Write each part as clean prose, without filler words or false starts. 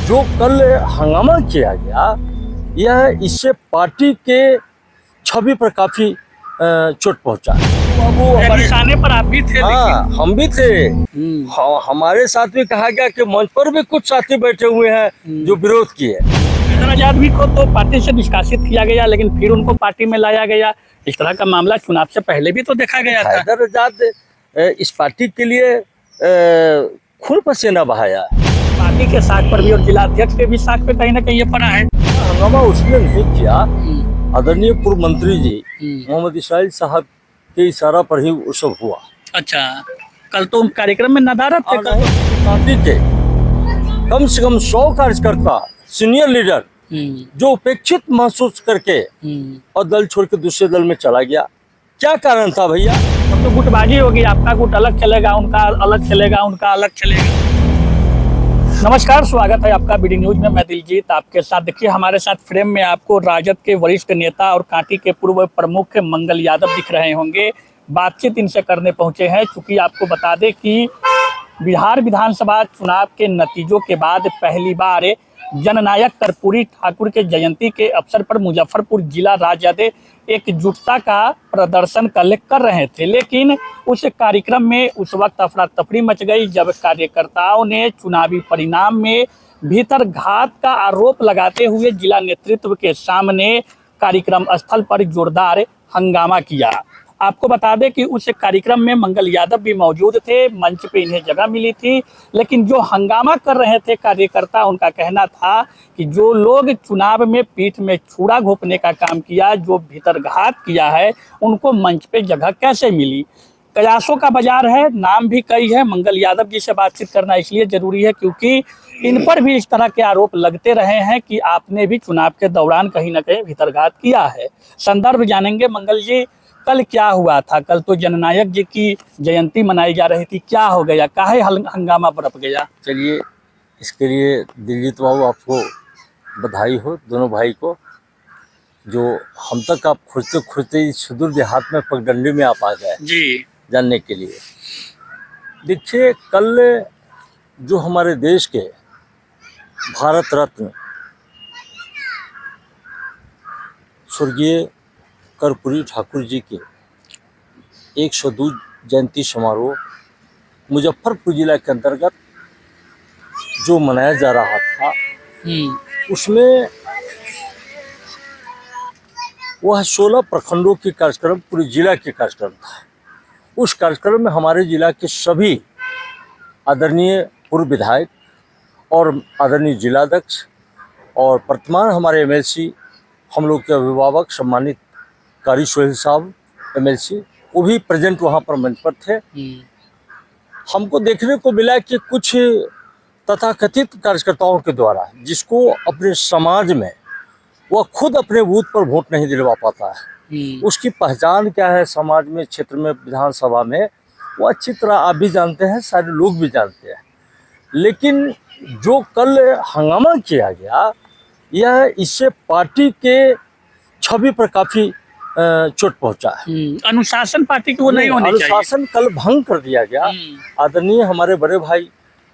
जो कल हंगामा किया गया, यह इससे पार्टी के छवि पर काफी चोट पहुंचा। वो निशाने पर आप भी थे। हाँ, हम भी थे। हमारे साथ भी कहा गया कि मंच पर भी कुछ साथी बैठे हुए हैं जो विरोध किए। हैदर आजाद भी को तो पार्टी से निष्कासित किया गया, लेकिन फिर उनको पार्टी में लाया गया। इस तरह का मामला चुनाव से पहले भी तो देखा गया था। हैदर आजाद इस पार्टी के लिए खून पसीना बहाया। पार्टी के साख पर भी और जिला अध्यक्ष के भी साख पे कहीं ना कहीं ये पड़ा है। हंगामा उसने नहीं किया। आदरणीय पूर्व मंत्री जी मोहम्मद इस्माइल साहब के इशारा पर ही वो सब हुआ। अच्छा, कल तो कार्यक्रम में नदारत थे। पार्टी के कम से कम 100 कार्यकर्ता, सीनियर लीडर जो उपेक्षित महसूस करके और दल छोड़ के दूसरे दल में चला गया। क्या कारण था भैया? तो गुटबाजी होगी, आपका गुट अलग चलेगा, उनका अलग चलेगा, उनका अलग चलेगा। नमस्कार, स्वागत है आपका बीडी न्यूज में। मैं दिलजीत आपके साथ। देखिए, हमारे साथ फ्रेम में आपको राजद के वरिष्ठ नेता और कांटी के पूर्व प्रमुख मंगल यादव दिख रहे होंगे। बातचीत इनसे करने पहुंचे हैं, क्योंकि आपको बता दें कि बिहार विधानसभा चुनाव के नतीजों के बाद पहली बार जननायक कर्पूरी ठाकुर के जयंती के अवसर पर मुजफ्फरपुर जिला राजद एकजुटता का प्रदर्शन कल कर रहे थे, लेकिन उस कार्यक्रम में उस वक्त अफरा तफरी मच गई जब कार्यकर्ताओं ने चुनावी परिणाम में भीतर घात का आरोप लगाते हुए जिला नेतृत्व के सामने कार्यक्रम स्थल पर जोरदार हंगामा किया। आपको बता दें कि उस कार्यक्रम में मंगल यादव भी मौजूद थे। मंच पे इन्हें जगह मिली थी, लेकिन जो हंगामा कर रहे थे कार्यकर्ता, उनका कहना था कि जो लोग चुनाव में पीठ में छुरा घोंपने का काम किया, जो भीतरघात किया है, उनको मंच पे जगह कैसे मिली। कयासों का बाजार है, नाम भी कई है। मंगल यादव जी से बातचीत करना इसलिए जरूरी है क्योंकि इन पर भी इस तरह के आरोप लगते रहे हैं कि आपने भी चुनाव के दौरान कहीं ना कहीं भीतरघात किया है। संदर्भ जानेंगे। मंगल जी, कल क्या हुआ था? कल तो जननायक जी की जयंती मनाई जा रही थी, क्या हो गया, काहे हंगामा बरप गया? चलिए, इसके लिए दिलजीत बाबू आपको बधाई हो, दोनों भाई को, जो हम तक आप खोजते खोजते इस सुदूर देहात में पगडंडी में आप आ गए जी, जानने के लिए। देखिए, कल जो हमारे देश के भारत रत्न स्वर्गीय कर्पूरी ठाकुर जी के 102 जयंती समारोह मुजफ्फरपुर जिला के अंतर्गत जो मनाया जा रहा था, उसमें वह 16 प्रखंडों के कार्यक्रम, पूरे जिला के कार्यक्रम था। उस कार्यक्रम में हमारे जिला के सभी आदरणीय पूर्व विधायक और आदरणीय जिलाध्यक्ष और वर्तमान हमारे एमएलसी, हम लोग के अभिभावक सम्मानित कारी सोहेल साहब एमएलसी, वो भी प्रेजेंट वहाँ पर मंच पर थे। हमको देखने को मिला कि कुछ तथाकथित कार्यकर्ताओं के द्वारा, जिसको अपने समाज में वह खुद अपने बूथ पर वोट नहीं दिलवा पाता है, उसकी पहचान क्या है समाज में, क्षेत्र में, विधानसभा में, वो अच्छी तरह आप भी जानते हैं, सारे लोग भी जानते हैं। लेकिन जो कल हंगामा किया गया, यह इससे पार्टी के छवि पर काफी चोट पहुंचा है। अनुशासन पार्टी की वो नहीं होनी चाहिए। अनुशासन कल भंग कर दिया गया। आदरणीय हमारे बड़े भाई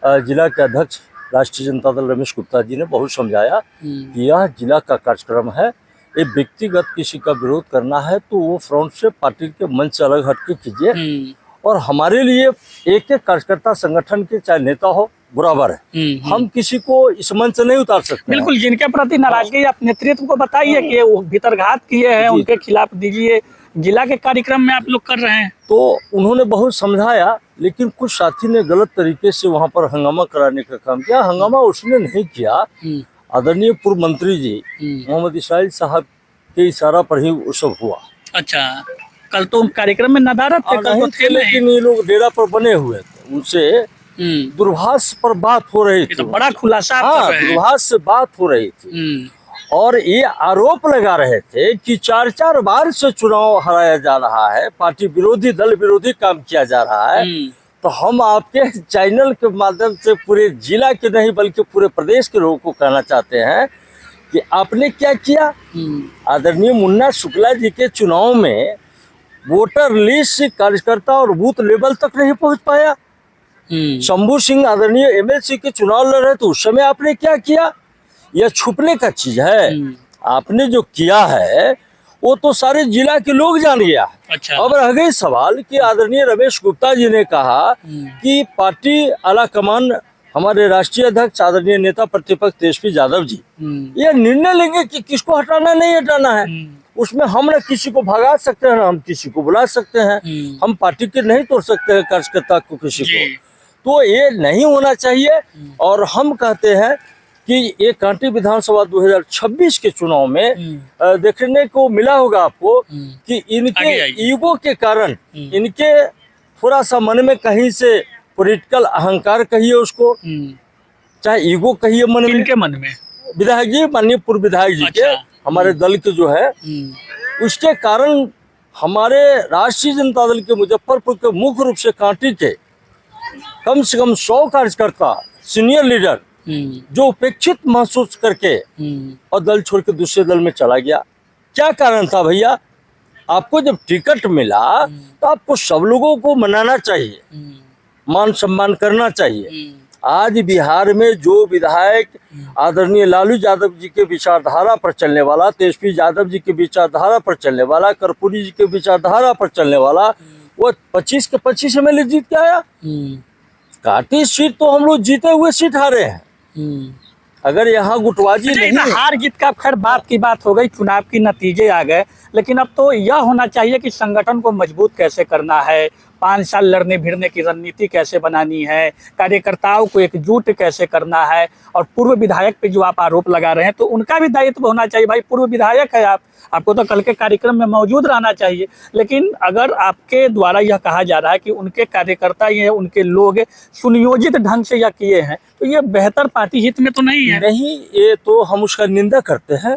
जिला के अध्यक्ष राष्ट्रीय जनता दल रमेश गुप्ता जी ने बहुत समझाया कि यह जिला का कार्यक्रम है, ये व्यक्तिगत किसी का विरोध करना है तो वो फ्रंट से पार्टी के मंच से अलग हटके कीजिए, और हमारे लिए एक एक कार्यकर्ता संगठन के चाहे नेता हो बराबर है। हम किसी को इस मंच से नहीं उतार सकते। बिल्कुल, जिनके प्रति नाराजगी आप नेतृत्व को बताइए कि वो भीतरघात किए हैं, उनके खिलाफ दीजिए। जिला के कार्यक्रम में आप लोग कर रहे हैं, तो उन्होंने बहुत समझाया, लेकिन कुछ साथी ने गलत तरीके से वहां पर हंगामा कराने का काम किया। हंगामा उसने नहीं किया। आदरणीय पूर्व मंत्री जी मोहम्मद इस्माइल साहब के इशारा पर ही वो सब हुआ। अच्छा, कल तो कार्यक्रम में नदारत थे, कल तो थे, लेकिन ये लोग डेरा पर बने हुए थे, उनसे दूरभाष पर बात हो रही थी। तो बड़ा खुलासा। हाँ, दूरभाष से बात हो रही थी, और ये आरोप लगा रहे थे कि 4-4 बार से चुनाव हराया जा रहा है, पार्टी विरोधी, दल विरोधी काम किया जा रहा है। तो हम आपके चैनल के माध्यम से पूरे जिला के नहीं बल्कि पूरे प्रदेश के लोगों को कहना चाहते हैं कि आपने क्या किया। आदरणीय मुन्ना शुक्ला जी के चुनाव में वोटर लिस्ट कार्यकर्ता और बूथ लेवल तक नहीं पहुंच पाया। शंभू सिंह आदरणीय एमएलसी के चुनाव लड़ रहे थे, उस समय आपने क्या किया? यह छुपने का चीज है। आपने जो किया है वो तो सारे जिला के लोग जान गया। अच्छा। अब रह गई सवाल कि आदरणीय रमेश गुप्ता जी ने कहा कि पार्टी आला कमान, हमारे राष्ट्रीय अध्यक्ष आदरणीय नेता प्रतिपक्ष तेजस्वी यादव जी ये निर्णय लेंगे कि किसको हटाना नहीं हटाना है। उसमें हम न किसी को भगा सकते हैं, ना हम किसी को बुला सकते हैं। हम पार्टी के नहीं तोड़ सकते हैं कार्यकर्ता को किसी को, तो ये नहीं होना चाहिए। और हम कहते हैं कि ये कांटी विधानसभा 2026 के चुनाव में देखने को मिला होगा आपको कि इनके ईगो के कारण, इनके थोड़ा सा मन में कहीं से पॉलिटिकल अहंकार कहिए उसको, चाहे ईगो कहिए मन में, इनके मन में विधायक जी, माननीय पूर्व विधायक जी के, हमारे दल के जो है, उसके कारण हमारे राष्ट्रीय जनता दल के मुजफ्फरपुर के मुख्य रूप से कांटी के कम से कम 100 कार्यकर्ता, सीनियर लीडर जो उपेक्षित महसूस करके और दल छोड़ के दूसरे दल में चला गया। क्या कारण था भैया? आपको जब टिकट मिला तो आपको सब लोगों को मनाना चाहिए, मान सम्मान करना चाहिए। आज बिहार में जो विधायक आदरणीय लालू यादव जी के विचारधारा पर चलने वाला, तेजस्वी यादव जी के विचारधारा पर चलने वाला, कर्पूरी जी के विचारधारा पर चलने वाला, वो 25 के 25 एमएलए जीत के आया। कांटी सीट तो हम लोग जीते हुए सीट हारे हैं। अगर यहाँ गुटबाजी नहीं, हार जीत का खैर बात की बात हो गई, चुनाव की नतीजे आ गए, लेकिन अब तो यह होना चाहिए कि संगठन को मजबूत कैसे करना है, 5 साल लड़ने भिड़ने की रणनीति कैसे बनानी है, कार्यकर्ताओं को एकजुट कैसे करना है। और पूर्व विधायक पे जो आप आरोप लगा रहे हैं तो उनका भी दायित्व होना चाहिए। भाई पूर्व विधायक है आपको तो कल के कार्यक्रम में मौजूद रहना चाहिए। लेकिन अगर आपके द्वारा यह कहा जा रहा है कि उनके कार्यकर्ता ये उनके लोग सुनियोजित ढंग से यह किए हैं, तो ये बेहतर पार्टी हित में तो नहीं है। नहीं, ये तो हम उसका निंदा करते हैं,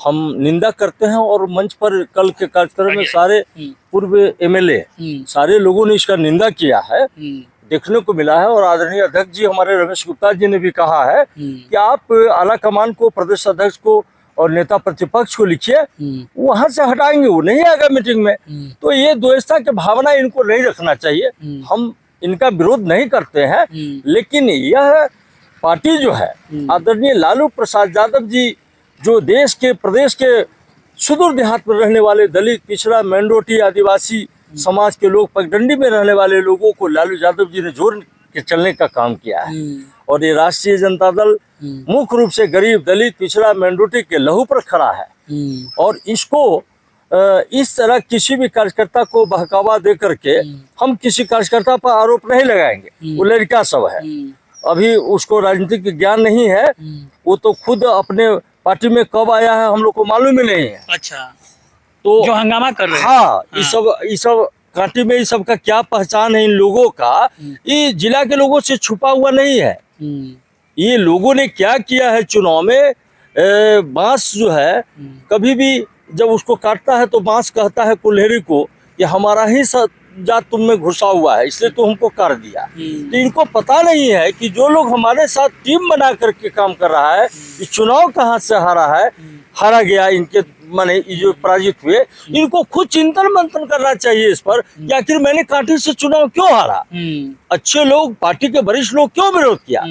हम निंदा करते हैं। और मंच पर कल के कार्यक्रम में सारे पूर्व एमएलए सारे लोगों ने इसका निंदा किया है, देखने को मिला है। और आदरणीय अध्यक्ष जी हमारे रमेश गुप्ता जी ने भी कहा है कि आप आला कमान को, प्रदेश अध्यक्ष को और नेता प्रतिपक्ष को लिखिए, वहां से हटाएंगे, वो नहीं आएगा मीटिंग में। तो ये द्वेषता की भावना इनको नहीं रखना चाहिए। हम इनका विरोध नहीं करते हैं, लेकिन यह पार्टी जो है आदरणीय लालू प्रसाद यादव जी, जो देश के, प्रदेश के सुदूर देहात में रहने वाले दलित, पिछड़ा, माइनॉरिटी, आदिवासी समाज के लोग, पगडंडी में रहने वाले लोगों को लालू यादव जी ने जोड़ के चलने का काम किया है। और ये राष्ट्रीय जनता दल मुख्य रूप से गरीब, दलित, पिछड़ा, माइनॉरिटी के लहू पर खड़ा है। और इसको इस तरह किसी भी कार्यकर्ता को बहकावा दे करके हम किसी कार्यकर्ता पर आरोप नहीं लगाएंगे। वो लड़का सब है, अभी उसको राजनीतिक ज्ञान नहीं है, वो तो खुद अपने पार्टी में कब आया है हम लोग को मालूम ही नहीं है। अच्छा, तो जो हंगामा कर रहे हैं। हाँ, ये सब कांटी में इस सब का क्या पहचान है इन लोगों का, ये जिला के लोगों से छुपा हुआ नहीं है। ये लोगों ने क्या किया है चुनाव में, बांस जो है कभी भी जब उसको काटता है तो बांस कहता है कुल्हेरी को कि हमारा ही जात तुम में घुसा हुआ है, इसलिए तो हमको कर दिया। तो इनको पता नहीं है कि जो लोग हमारे साथ टीम बना करके काम कर रहा है, ये चुनाव कहाँ से हारा गया, इनके माने जो पराजित हुए, इनको खुद चिंतन मंथन करना चाहिए इस पर कि आखिर मैंने कांटी से चुनाव क्यों हारा, अच्छे लोग, पार्टी के वरिष्ठ लोग क्यों विरोध किया।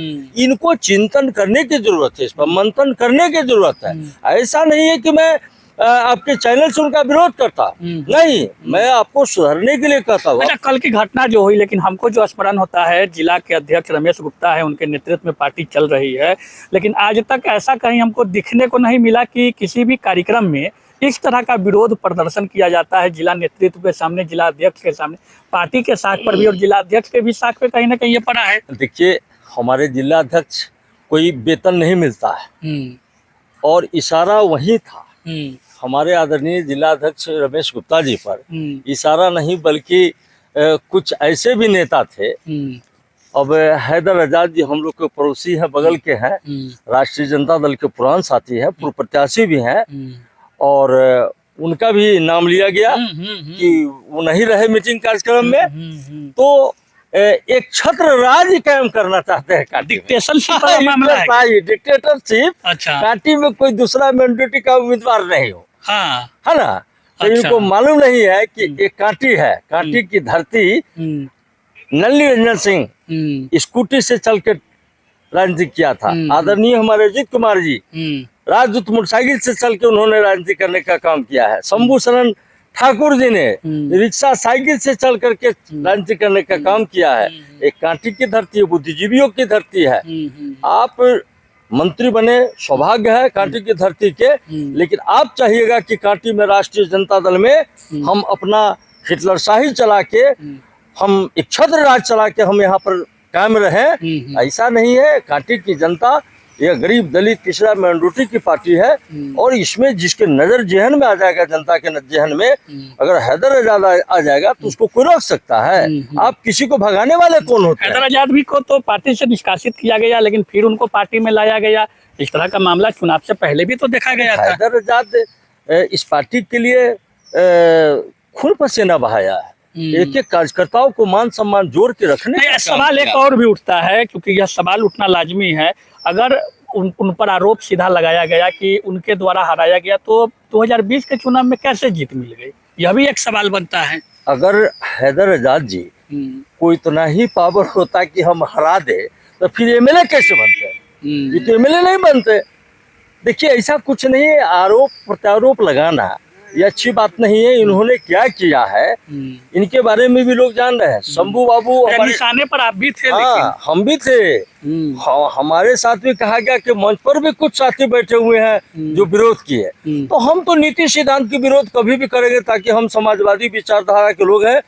इनको चिंतन करने की जरूरत है, इस पर मंथन करने की जरूरत है। ऐसा नहीं है कि मैं आपके चैनल से उनका विरोध करता, नहीं, मैं आपको सुधारने के लिए कहता हूँ। अच्छा, कल की घटना जो हुई, लेकिन हमको जो स्मरण होता है, जिला के अध्यक्ष रमेश गुप्ता है, उनके नेतृत्व में पार्टी चल रही है, लेकिन आज तक ऐसा कहीं हमको दिखने को नहीं मिला कि किसी भी कार्यक्रम में इस तरह का विरोध प्रदर्शन किया जाता है जिला नेतृत्व के सामने, जिला अध्यक्ष के सामने, पार्टी के साख पर भी और जिला अध्यक्ष के भी साख पे कहीं ना कहीं ये पड़ा है। देखिए, हमारे जिला अध्यक्ष कोई वेतन नहीं मिलता है और इशारा वही था हमारे आदरणीय जिला अध्यक्ष रमेश गुप्ता जी पर। इशारा नहीं बल्कि कुछ ऐसे भी नेता थे, अब हैदर आजाद जी हम लोग के पड़ोसी हैं, बगल के हैं, राष्ट्रीय जनता दल के पुरान साथी हैं, पूर्व प्रत्याशी भी हैं, और उनका भी नाम लिया गया कि वो नहीं रहे मीटिंग कार्यक्रम में, तो एक छत्र राज कायम करना चाहते हैं कांटी में। डिक्टेटरशिप, अच्छा, कांटी में कोई दूसरा माइनॉरिटी का उम्मीदवार नहीं हो, हाँ, है ना। तो अच्छा, इनको मालूम नहीं है कि एक कांटी है, कांटी की धरती नलिनी रंजन सिंह स्कूटी से चल के राजनीति किया था। आदरणीय हमारे अजीत कुमार जी राजदूत मोटरसाइकिल से चल के उन्होंने राजनीति करने का काम किया है। शंभू शरण ठाकुर जी ने रिक्शा साइकिल से चल करके राजनीति करने का काम किया है। एक कांटी की धरती है, बुद्धिजीवियों की धरती है। आप मंत्री बने, सौभाग्य है कांटी की धरती के, लेकिन आप चाहिएगा कि कांटी में राष्ट्रीय जनता दल में हम अपना हिटलरशाही चला के, हम एक छद्म राज चला के हम यहाँ पर कायम रहें। ऐसा नहीं है। कांटी की जनता यह गरीब दलित पिछड़ा माइनॉरिटी की पार्टी है, और इसमें जिसके नजर जहन में आ जाएगा, जनता के जहन में अगर हैदर आजाद आ जाएगा तो उसको कोई रोक सकता है? आप किसी को भगाने वाले कौन होते हैं? हैदर आजाद भी को तो पार्टी से निष्कासित किया गया, लेकिन फिर उनको पार्टी में लाया गया। इस तरह का मामला चुनाव से पहले भी तो देखा गया था। हैदर आजाद इस पार्टी के लिए खून पसीना बहाया है। एक एक कार्यकर्ताओं को मान सम्मान जोड़ के रखने का सवाल एक और भी उठता है, क्योंकि यह सवाल उठना लाजमी है। अगर उन पर आरोप सीधा लगाया गया कि उनके द्वारा हराया गया, तो 2020 के चुनाव में कैसे जीत मिल गई? यह भी एक सवाल बनता है। अगर हैदर आजाद जी को इतना ही पावर होता कि हम हरा दे, तो फिर एमएलए कैसे बनते? ये तो एमएलए नहीं बनते। देखिए, ऐसा कुछ नहीं है। आरोप प्रत्यारोप लगाना ये अच्छी बात नहीं है। इन्होंने क्या किया है इनके बारे में भी लोग जान रहे हैं। शंभू बाबू निशाने पर आप भी थे। हाँ, हम भी थे। हमारे साथ भी कहा गया कि मंच पर भी कुछ साथी बैठे हुए हैं जो विरोध किए। तो हम तो नीति सिद्धांत की विरोध कभी भी करेंगे, ताकि हम समाजवादी विचारधारा के लोग हैं।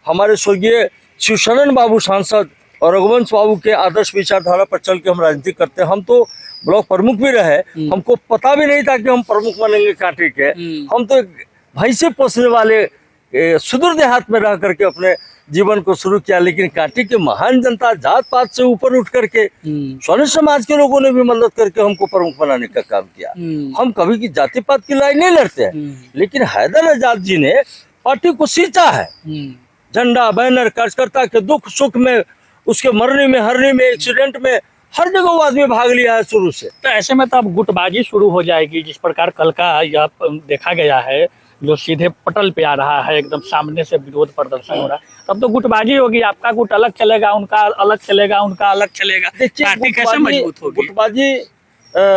हमारे स्वर्गीय शिवशरण बाबू सांसद और रघुवंश बाबू के आदर्श विचारधारा पर चल के हम राजनीति करते हैं। हम तो ब्लॉक प्रमुख भी रहे, हमको पता भी नहीं था कि हम प्रमुख बनेंगे कांटी के। हम तो भैंसे पोसने वाले सुदूर देहात में रह करके अपने जीवन को शुरू किया, लेकिन कांटी के महान जनता जात पात से ऊपर उठ करके स्वर्ण समाज के लोगों ने भी मदद करके हमको प्रमुख बनाने का काम किया। हम कभी की जाति पात की लड़ाई नहीं लड़ते हैं, लेकिन हैदर आजाद जी ने पार्टी को सींचा है। झंडा, बैनर, कार्यकर्ता के दुख सुख में, उसके मरने में, हरने में, एक्सीडेंट में, हर जगह वो आदमी भाग लिया है शुरू से। तो ऐसे में तो अब गुटबाजी शुरू हो जाएगी। जिस प्रकार कल का यह देखा गया है, जो सीधे पटल पे आ रहा है, एकदम सामने से विरोध प्रदर्शन हो रहा है, तब तो गुटबाजी होगी। आपका गुट अलग चलेगा, उनका अलग चलेगा, उनका अलग चलेगा। पार्टी कैसे मजबूत होगी? गुटबाजी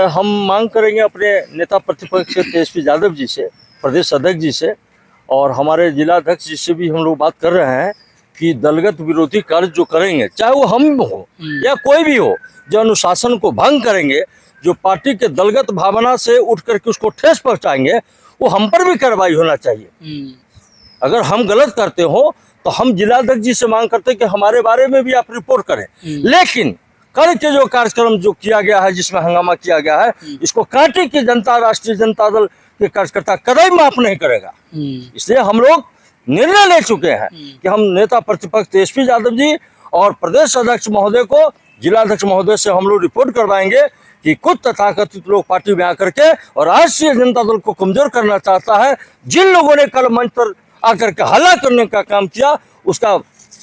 हम मांग करेंगे अपने नेता प्रतिपक्ष तेजस्वी यादव जी से, प्रदेश अध्यक्ष जी से, और हमारे जिला अध्यक्ष जी से भी हम लोग बात कर रहे हैं कि दलगत विरोधी कार्य जो करेंगे, चाहे वो हम हो या कोई भी हो, जो अनुशासन को भंग करेंगे, जो पार्टी के दलगत भावना से उठ करके उसको ठेस पहुंचाएंगे, वो हम पर भी कार्रवाई होना चाहिए। अगर हम गलत करते हो तो हम जिलाध्यक्ष जी से मांग करते हैं कि हमारे बारे में भी आप रिपोर्ट करें। लेकिन कल के जो कार्यक्रम जो किया गया है, जिसमें हंगामा किया गया है, इसको कांटी की जनता, राष्ट्रीय जनता दल के कार्यकर्ता कदाई माफ नहीं करेगा। इसलिए हम लोग निर्णय ले चुके हैं कि हम नेता प्रतिपक्ष तेजस्वी यादव जी और प्रदेश अध्यक्ष महोदय को, जिलाध्यक्ष महोदय से हम लोग रिपोर्ट करवाएंगे कि कुछ तथाकथित लोग पार्टी में आकर के और राष्ट्रीय जनता दल को कमजोर करना चाहता है। जिन लोगों ने कल मंच पर आकर के हल्ला करने का काम किया, उसका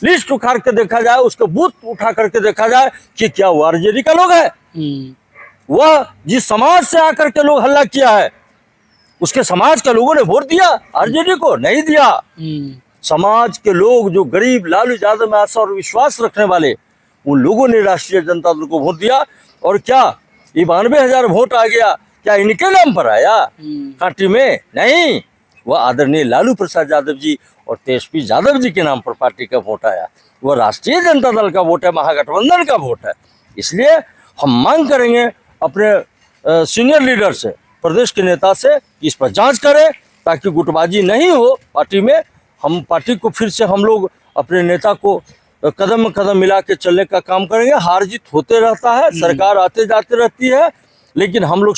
लिस्ट उखाड़ के देखा जाए, उसका बूथ उठा करके देखा जाए कि क्या वो आरजेडी का लोग है। वह जिस समाज से आकर के लोग हल्ला किया है, उसके समाज के लोगों ने वोट दिया, आरजेडी को नहीं दिया। समाज के लोग जो गरीब, लालू यादव में आशा और विश्वास रखने वाले, उन लोगों ने राष्ट्रीय जनता दल को वोट दिया। और क्या 92,000 वोट आ गया, क्या इनके नाम पर आया कांटी में? नहीं, वह आदरणीय लालू प्रसाद यादव जी और तेजस्वी यादव जी के नाम पर पार्टी का वोट आया। वह राष्ट्रीय जनता दल का वोट है, महागठबंधन का वोट है। इसलिए हम मांग करेंगे अपने सीनियर लीडर से, प्रदेश के नेता से, इस पर जांच करें ताकि गुटबाजी नहीं हो पार्टी में। हम पार्टी को फिर से हम लोग अपने नेता को कदम कदम मिला के चलने का काम करेंगे। हार जीत होते रहता है, सरकार आते जाते रहती है, लेकिन हम लोग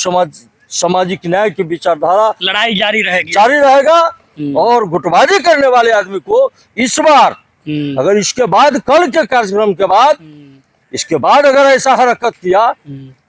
सामाजिक न्याय की विचारधारा लड़ाई जारी रहेगा। और गुटबाजी करने वाले आदमी को इस बार, अगर इसके बाद, कल के कार्यक्रम के बाद, इसके बाद अगर ऐसा हरकत किया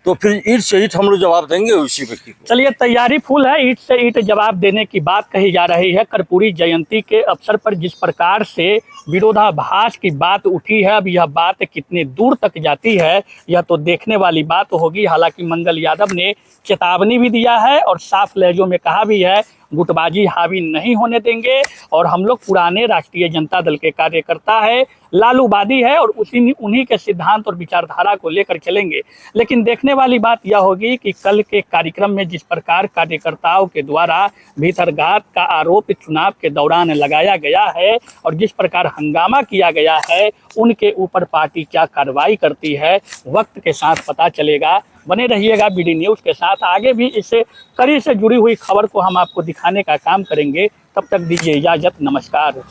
तो फिर ईंट से ईंट हम लोग जवाब देंगे उसी व्यक्ति को। चलिए, तैयारी फुल है। ईंट से ईंट जवाब देने की बात कही जा रही है। कर्पूरी जयंती के अवसर पर जिस प्रकार से विरोधाभास की बात उठी है, अब यह बात कितनी दूर तक जाती है, यह तो देखने वाली बात होगी। हालांकि मंगल यादव ने चेतावनी भी दिया है और साफ लहजों में कहा भी है, गुटबाजी हावी नहीं होने देंगे और हम लोग पुराने राष्ट्रीय जनता दल के कार्यकर्ता है, लालूवादी है और उन्हीं के सिद्धांत और विचारधारा को लेकर चलेंगे। लेकिन देखने वाली बात यह होगी कि कल के कार्यक्रम में जिस प्रकार कार्यकर्ताओं के द्वारा भीतरघात का आरोप चुनाव के दौरान लगाया गया है और जिस प्रकार हंगामा किया गया है, उनके ऊपर पार्टी क्या कार्रवाई करती है, वक्त के साथ पता चलेगा। बने रहिएगा बीडी न्यूज़ के साथ, आगे भी इससे कड़ी से जुड़ी हुई खबर को हम आपको दिखाने का काम करेंगे। तब तक दीजिए इजाजत, नमस्कार।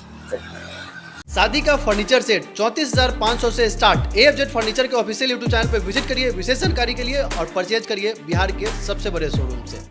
शादी का फर्नीचर सेट 34,500 से स्टार्ट। AFZ फर्नीचर के ऑफिशियल यूट्यूब चैनल पर विजिट करिए विशेष जानकारी के लिए और परचेज करिए बिहार के सबसे बड़े शोरूम से।